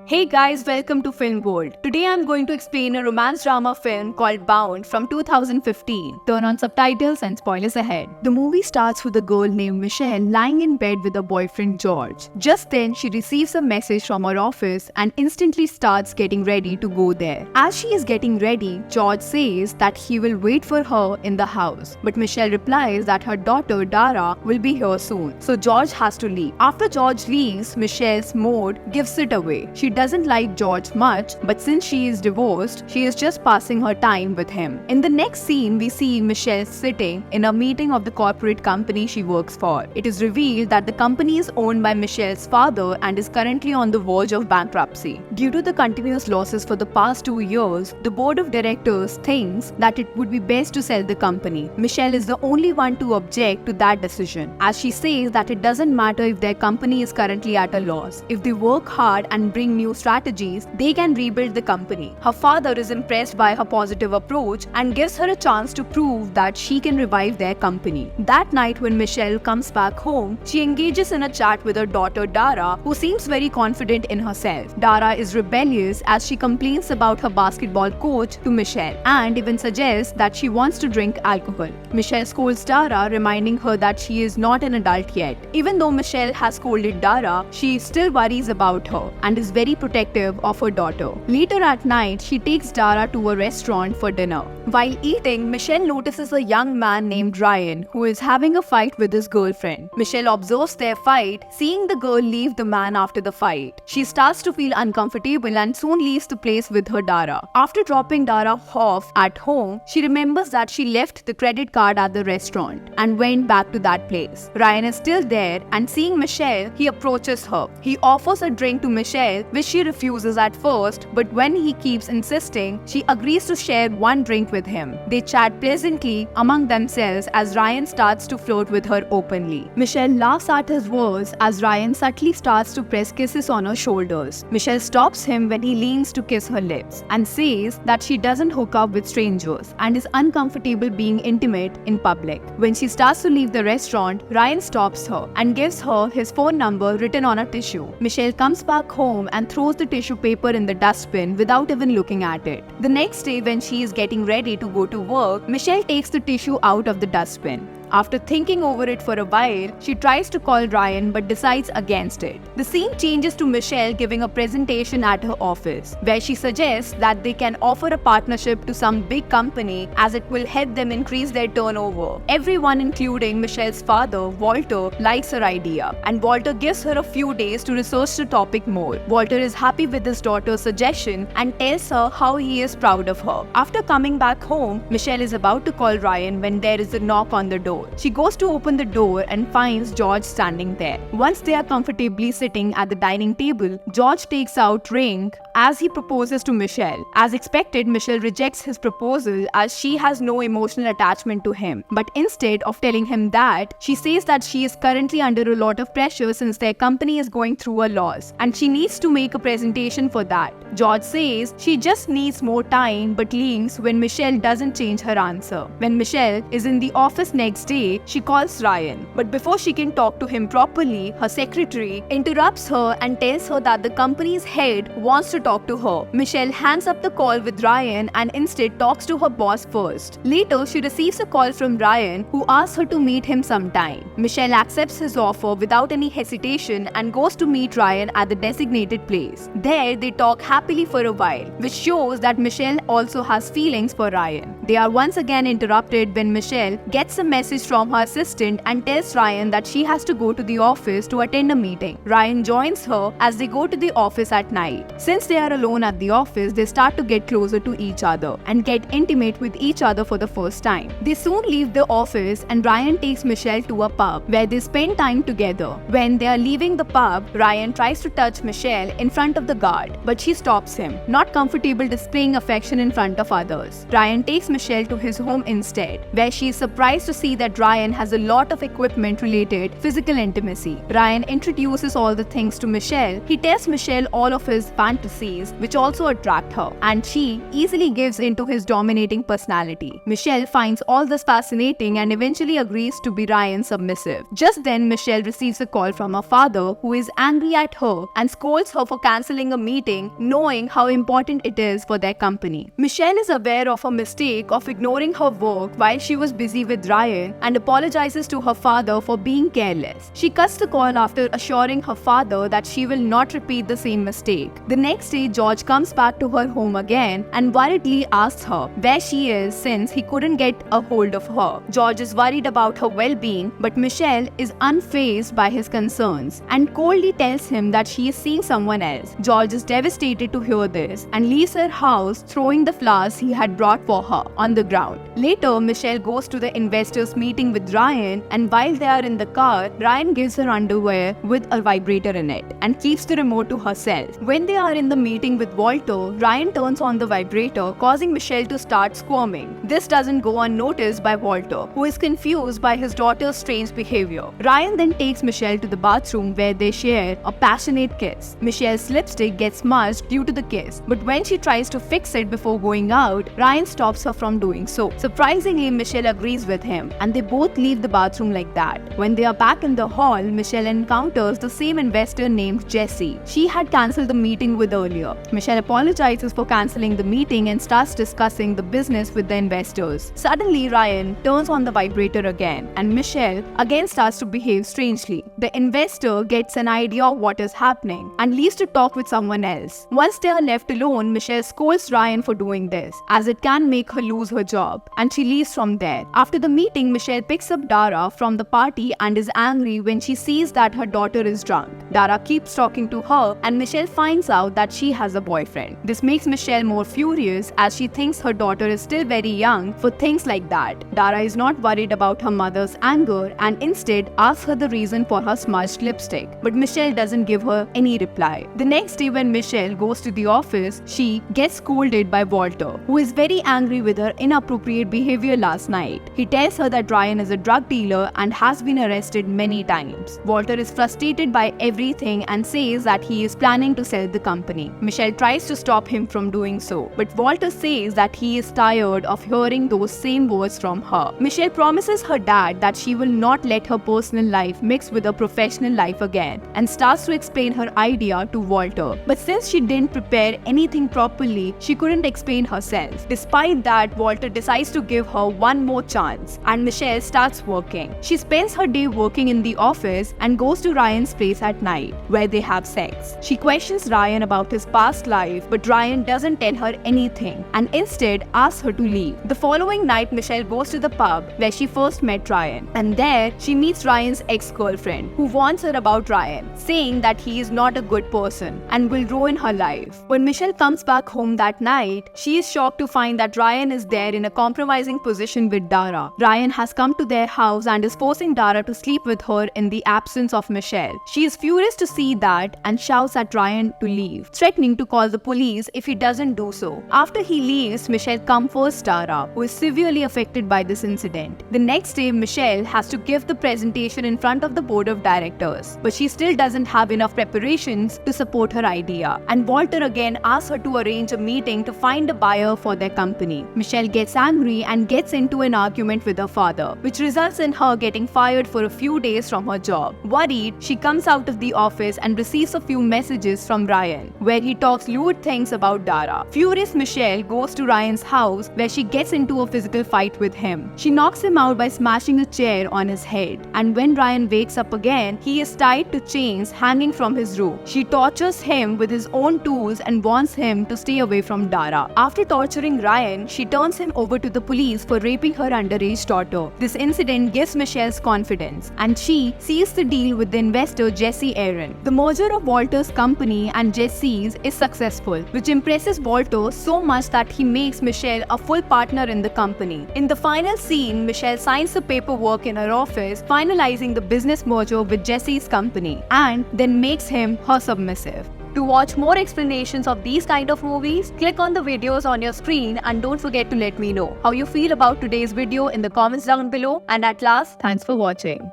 Hey guys, welcome to Film World. Today I'm going to explain a romance drama film called Bound from 2015. Turn on subtitles and spoilers ahead. The movie starts with a girl named Michelle lying in bed with her boyfriend George. Just then, she receives a message from her office and instantly starts getting ready to go there. As she is getting ready, George says that he will wait for her in the house. But Michelle replies that her daughter Dara will be here soon, so George has to leave. After George leaves, Michelle's mood gives it away. She doesn't like George much, but since she is divorced, she is just passing her time with him. In the next scene, we see Michelle sitting in a meeting of the corporate company she works for. It is revealed that the company is owned by Michelle's father and is currently on the verge of bankruptcy. Due to the continuous losses for the past 2 years, the board of directors thinks that it would be best to sell the company. Michelle is the only one to object to that decision, as she says that it doesn't matter if their company is currently at a loss. If they work hard and bring new strategies, they can rebuild the company. Her father is impressed by her positive approach and gives her a chance to prove that she can revive their company. That night when Michelle comes back home, she engages in a chat with her daughter Dara, who seems very confident in herself. Dara is rebellious as she complains about her basketball coach to Michelle and even suggests that she wants to drink alcohol. Michelle scolds Dara, reminding her that she is not an adult yet. Even though Michelle has scolded Dara, she still worries about her and is very protective of her daughter. Later at night, she takes Dara to a restaurant for dinner. While eating, Michelle notices a young man named Ryan who is having a fight with his girlfriend. Michelle observes their fight, seeing the girl leave the man after the fight. She starts to feel uncomfortable and soon leaves the place with her Dara. After dropping Dara off at home, she remembers that she left the credit card at the restaurant and went back to that place. Ryan is still there and seeing Michelle, he approaches her. He offers a drink to Michelle, which she refuses at first, but when he keeps insisting, she agrees to share one drink with him. They chat pleasantly among themselves as Ryan starts to flirt with her openly. Michelle laughs at his words as Ryan subtly starts to press kisses on her shoulders. Michelle stops him when he leans to kiss her lips and says that she doesn't hook up with strangers and is uncomfortable being intimate in public. When she starts to leave the restaurant, Ryan stops her and gives her his phone number written on a tissue. Michelle comes back home and throws the tissue paper in the dustbin without even looking at it. The next day, when she is getting ready to go to work, Michelle takes the tissue out of the dustbin. After thinking over it for a while, she tries to call Ryan but decides against it. The scene changes to Michelle giving a presentation at her office, where she suggests that they can offer a partnership to some big company as it will help them increase their turnover. Everyone, including Michelle's father, Walter, likes her idea, and Walter gives her a few days to research the topic more. Walter is happy with his daughter's suggestion and tells her how he is proud of her. After coming back home, Michelle is about to call Ryan when there is a knock on the door. She goes to open the door and finds George standing there. Once they are comfortably sitting at the dining table, George takes out ring as he proposes to Michelle. As expected, Michelle rejects his proposal as she has no emotional attachment to him. But instead of telling him that, she says that she is currently under a lot of pressure since their company is going through a loss and she needs to make a presentation for that. George says she just needs more time but leaves when Michelle doesn't change her answer. When Michelle is in the office next day, she calls Ryan. But before she can talk to him properly, her secretary interrupts her and tells her that the company's head wants to talk to her. Michelle hangs up the call with Ryan and instead talks to her boss first. Later, she receives a call from Ryan who asks her to meet him sometime. Michelle accepts his offer without any hesitation and goes to meet Ryan at the designated place. There, they talk happily for a while, which shows that Michelle also has feelings for Ryan. They are once again interrupted when Michelle gets a message from her assistant and tells Ryan that she has to go to the office to attend a meeting. Ryan joins her as they go to the office at night. Since they are alone at the office, they start to get closer to each other and get intimate with each other for the first time. They soon leave the office and Ryan takes Michelle to a pub where they spend time together. When they are leaving the pub, Ryan tries to touch Michelle in front of the guard, but she stops him, not comfortable displaying affection in front of others. Ryan takes Michelle to his home instead, where she is surprised to see that Ryan has a lot of equipment related physical intimacy. Ryan introduces all the things to Michelle. He tells Michelle all of his fantasies, which also attract her, and she easily gives into his dominating personality. Michelle finds all this fascinating and eventually agrees to be Ryan's submissive. Just then, Michelle receives a call from her father, who is angry at her and scolds her for cancelling a meeting, knowing how important it is for their company. Michelle is aware of her mistake of ignoring her work while she was busy with Ryan and apologizes to her father for being careless. She cuts the call after assuring her father that she will not repeat the same mistake. The next day, George comes back to her home again and worriedly asks her where she is since he couldn't get a hold of her. George is worried about her well-being, but Michelle is unfazed by his concerns and coldly tells him that she is seeing someone else. George is devastated to hear this and leaves her house, throwing the flowers he had brought for her on the ground. Later, Michelle goes to the investors meeting with Ryan, and while they are in the car, Ryan gives her underwear with a vibrator in it and keeps the remote to herself. When they are in the meeting with Walter, Ryan turns on the vibrator, causing Michelle to start squirming. This doesn't go unnoticed by Walter, who is confused by his daughter's strange behavior. Ryan then takes Michelle to the bathroom where they share a passionate kiss. Michelle's lipstick gets smudged due to the kiss, but when she tries to fix it before going out, Ryan stops her from doing so. Surprisingly, Michelle agrees with him, and they both leave the bathroom like that. When they are back in the hall, Michelle encounters the same investor named Jessie. She had cancelled the meeting with earlier. Michelle apologizes for cancelling the meeting and starts discussing the business with the investors. Suddenly, Ryan turns on the vibrator again, and Michelle again starts to behave strangely. The investor gets an idea of what is happening and leaves to talk with someone else. Once they are left alone, Michelle scolds Ryan for doing this, as it can make her lose her job, and she leaves from there. After the meeting, Michelle picks up Dara from the party and is angry when she sees that her daughter is drunk. Dara keeps talking to her, and Michelle finds out that she has a boyfriend. This makes Michelle more furious, as she thinks her daughter is still very young for things like that. Dara is not worried about her mother's anger and instead asks her the reason for her smudged lipstick, but Michelle doesn't give her any reply. The next day, when Michelle goes to the office, she gets scolded by Walter, who is very angry with her inappropriate behavior last night. He tells her that Ryan is a drug dealer and has been arrested many times. Walter is frustrated by everything and says that he is planning to sell the company. Michelle tries to stop him from doing so, but Walter says that he is tired of hearing those same words from her. Michelle promises her dad that she will not let her personal life mix with her professional life again and starts to explain her idea to Walter. But since she didn't prepare anything properly, she couldn't explain herself. Despite that, Walter decides to give her one more chance, and Michelle starts working. She spends her day working in the office and goes to Ryan's place at night, where they have sex. She questions Ryan about his past life, but Ryan doesn't tell her anything and instead asks her to leave. The following night, Michelle goes to the pub where she first met Ryan, and there she meets Ryan's ex-girlfriend, who warns her about Ryan, saying that he is not a good person and will ruin her life. When Michelle comes back home that night, she is shocked to find that Ryan is there in a compromising position with Dara. Ryan has come to their house and is forcing Dara to sleep with her in the absence of Michelle. She is furious to see that and shouts at Ryan to leave, threatening to call the police if he doesn't do so. After he leaves, Michelle comforts Dara, who is severely affected by this incident. The next day, Michelle has to give the presentation in front of the board of directors, but she still doesn't have enough preparations to support her idea, and Walter again asks her to arrange a meeting to find a buyer for their company. Michelle gets angry and gets into an argument with her father, which results in her getting fired for a few days from her job. Worried, she comes out of the office and receives a few messages from Ryan, where he talks lewd things about Dara. Furious, Michelle goes to Ryan's house, where she gets into a physical fight with him. She knocks him out by smashing a chair on his head, and when Ryan wakes up again, he is tied to chains hanging from his roof. She tortures him with his own tools and warns him to stay away from Dara. After torturing Ryan, she turns him over to the police for raping her underage daughter. This incident gives Michelle's confidence, and she seals the deal with the investor Jesse Aaron. The merger of Walter's company and Jesse's is successful, which impresses Walter so much that he makes Michelle a full partner in the company. In the final scene, Michelle signs the paperwork in her office, finalizing the business merger with Jesse's company, and then makes him her submissive. To watch more explanations of these kind of movies, click on the videos on your screen and don't forget to let me know how you feel about today's video in the comments down below. And at last, thanks for watching.